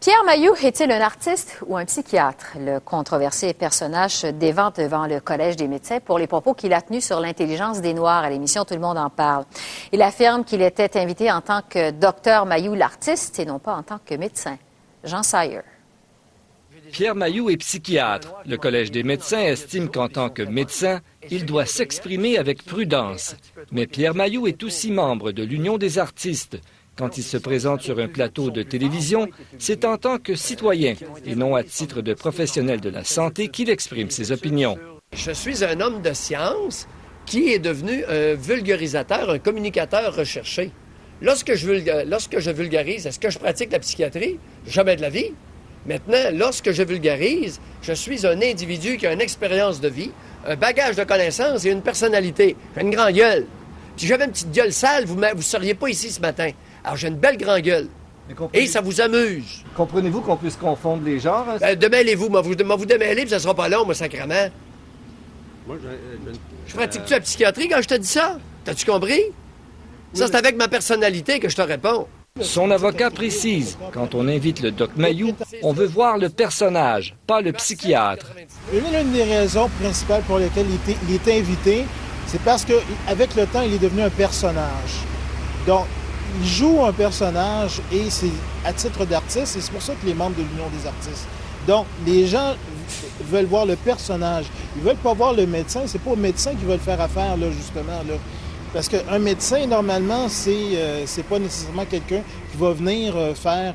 Pierre Mailloux est-il un artiste ou un psychiatre? Le controversé personnage se dévante devant le Collège des médecins pour les propos qu'il a tenus sur l'intelligence des Noirs à l'émission Tout le monde en parle. Il affirme qu'il était invité en tant que docteur Mailloux l'artiste et non pas en tant que médecin. Jean Sayer. Pierre Mailloux est psychiatre. Le Collège des médecins estime qu'en tant que médecin, il doit s'exprimer avec prudence. Mais Pierre Mailloux est aussi membre de l'Union des artistes. Quand il se présente sur un plateau de télévision, c'est en tant que citoyen et non à titre de professionnel de la santé qu'il exprime ses opinions. Je suis un homme de science qui est devenu un vulgarisateur, un communicateur recherché. Lorsque je vulgarise, est-ce que je pratique la psychiatrie? Jamais de la vie. Maintenant, lorsque je vulgarise, je suis un individu qui a une expérience de vie, un bagage de connaissances et une personnalité. J'ai une grande gueule. Si j'avais une petite gueule sale, vous ne seriez pas ici ce matin. Alors, j'ai une belle grande gueule. Et ça vous amuse. Comprenez-vous qu'on puisse confondre les genres? Démêlez-vous. Vous démêlez, puis ça sera pas long, moi, sacrément. Je pratique-tu la psychiatrie quand je te dis ça? T'as-tu compris? Ça, c'est avec ma personnalité que je te réponds. Son avocat précise, quand on invite le doc Mailloux, on veut voir le personnage, pas le psychiatre. Une des raisons principales pour lesquelles il était invité, c'est parce qu'avec le temps, il est devenu un personnage. Donc, il joue un personnage et c'est à titre d'artiste, et c'est pour ça qu'il est membre de l'Union des artistes. Donc, les gens veulent voir le personnage. Ils veulent pas voir le médecin. C'est pas au médecin qu'ils veulent faire affaire, là, justement, là. Parce qu'un médecin, normalement, c'est pas nécessairement quelqu'un qui va venir faire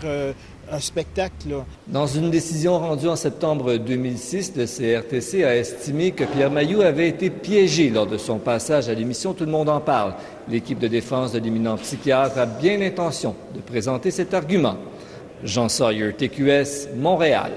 un spectacle, là. Dans une décision rendue en septembre 2006, le CRTC a estimé que Pierre Mailloux avait été piégé lors de son passage à l'émission Tout le monde en parle. L'équipe de défense de l'éminent psychiatre a bien l'intention de présenter cet argument. Jean Sayer, TQS, Montréal.